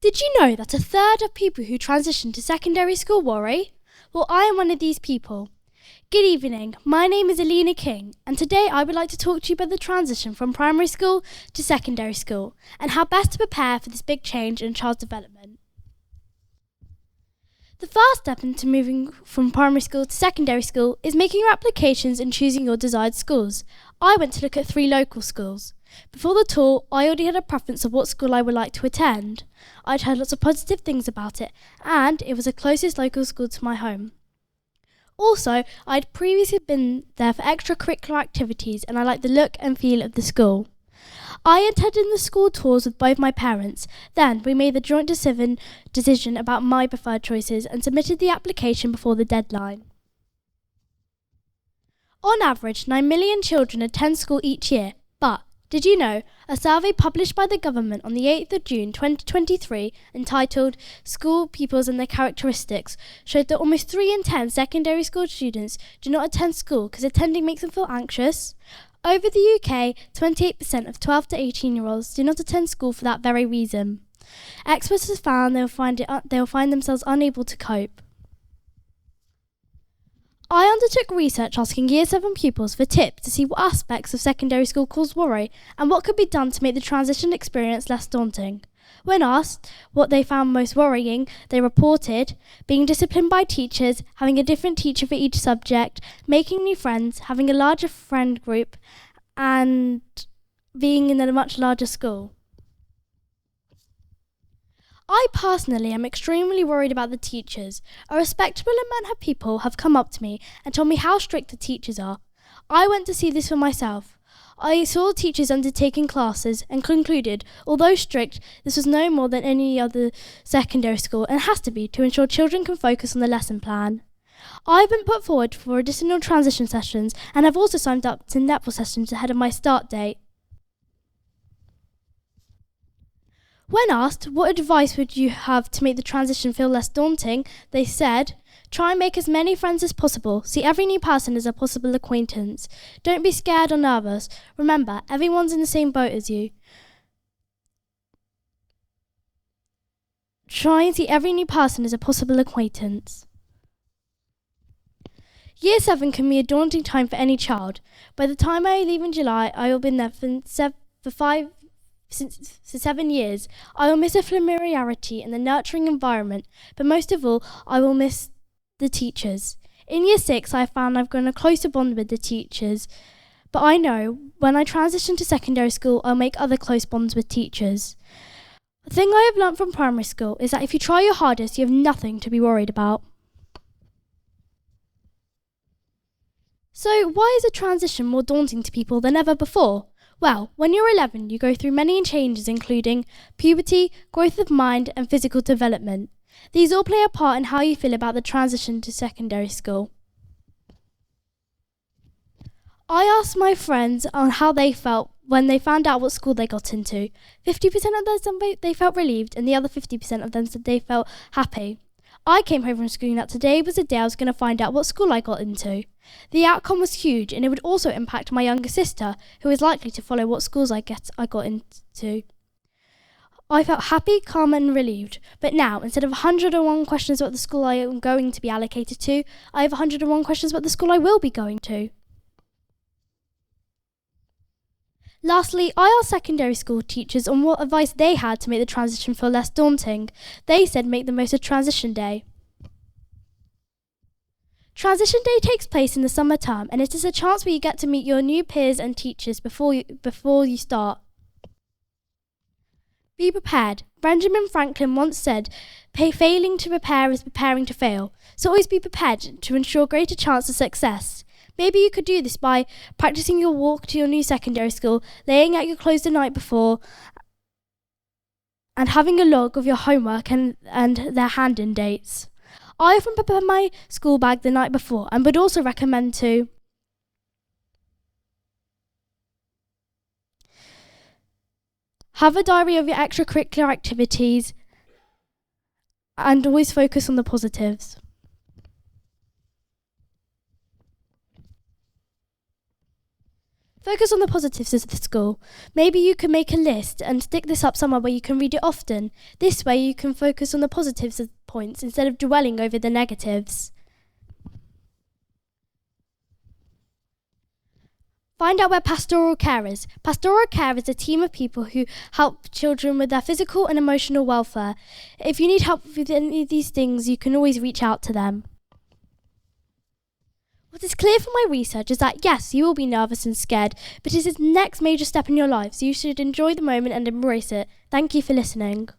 Did you know that a third of people who transition to secondary school worry? Well, I am one of these people. Good evening, my name is Alina King, and today I would like to talk to you about the transition from primary school to secondary school and how best to prepare for this big change in a child's development. The first step into moving from primary school to secondary school is making your applications and choosing your desired schools. I went to look at 3 local schools. Before the tour, I already had a preference of what school I would like to attend. I'd heard lots of positive things about it, and it was the closest local school to my home. Also, I'd previously been there for extracurricular activities, and I liked the look and feel of the school. I attended the school tours with both my parents. Then we made the joint decision about my preferred choices and submitted the application before the deadline. On average, 9 million children attend school each year, but did you know a survey published by the government on the 8th of June 2023 entitled School Pupils and Their Characteristics showed that almost 3 in 10 secondary school students do not attend school because attending makes them feel anxious? Over the UK, 28% of 12 to 18-year-olds do not attend school for that very reason. Experts have found they will find themselves unable to cope. I undertook research asking Year 7 pupils for tips to see what aspects of secondary school cause worry and what could be done to make the transition experience less daunting. When asked what they found most worrying, they reported being disciplined by teachers, having a different teacher for each subject, making new friends, having a larger friend group, and being in a much larger school. I personally am extremely worried about the teachers. A respectable amount of people have come up to me and told me how strict the teachers are. I went to see this for myself. I saw teachers undertaking classes and concluded, although strict, this was no more than any other secondary school and has to be to ensure children can focus on the lesson plan. I've been put forward for additional transition sessions and have also signed up to netball sessions ahead of my start date. When asked what advice would you have to make the transition feel less daunting, they said, try and make as many friends as possible. See every new person as a possible acquaintance. Don't be scared or nervous. Remember, everyone's in the same boat as you. Try and see every new person as a possible acquaintance. Year 7 can be a daunting time for any child. By the time I leave in July, I will be there for 7 years. I will miss the familiarity and the nurturing environment, but most of all, I will miss the teachers. In Year 6, I found I've grown a closer bond with the teachers, but I know when I transition to secondary school, I'll make other close bonds with teachers. The thing I have learnt from primary school is that if you try your hardest, you have nothing to be worried about. So why is a transition more daunting to people than ever before? Well, when you're 11, you go through many changes including puberty, growth of mind and physical development. These all play a part in how you feel about the transition to secondary school. I asked my friends on how they felt when they found out what school they got into. 50% of them said they felt relieved and the other 50% of them said they felt happy. I came home from school that today was the day I was going to find out what school I got into. The outcome was huge and it would also impact my younger sister, who is likely to follow what schools I got into. I felt happy, calm and relieved, but now instead of 101 questions about the school I am going to be allocated to, I have 101 questions about the school I will be going to. Lastly, I asked secondary school teachers on what advice they had to make the transition feel less daunting. They said make the most of transition day. Transition day takes place in the summer term and it is a chance where you get to meet your new peers and teachers before you start. Be prepared. Benjamin Franklin once said, failing to prepare is preparing to fail. So always be prepared to ensure greater chance of success. Maybe you could do this by practicing your walk to your new secondary school, laying out your clothes the night before, and having a log of your homework and their hand-in dates. I often prepare my school bag the night before and would also recommend to have a diary of your extracurricular activities and always focus on the positives. Focus on the positives of the school. Maybe you can make a list and stick this up somewhere where you can read it often. This way you can focus on the positives of points instead of dwelling over the negatives. Find out where Pastoral Care is. Pastoral Care is a team of people who help children with their physical and emotional welfare. If you need help with any of these things, you can always reach out to them. What is clear from my research is that yes, you will be nervous and scared, but it is the next major step in your life, so you should enjoy the moment and embrace it. Thank you for listening.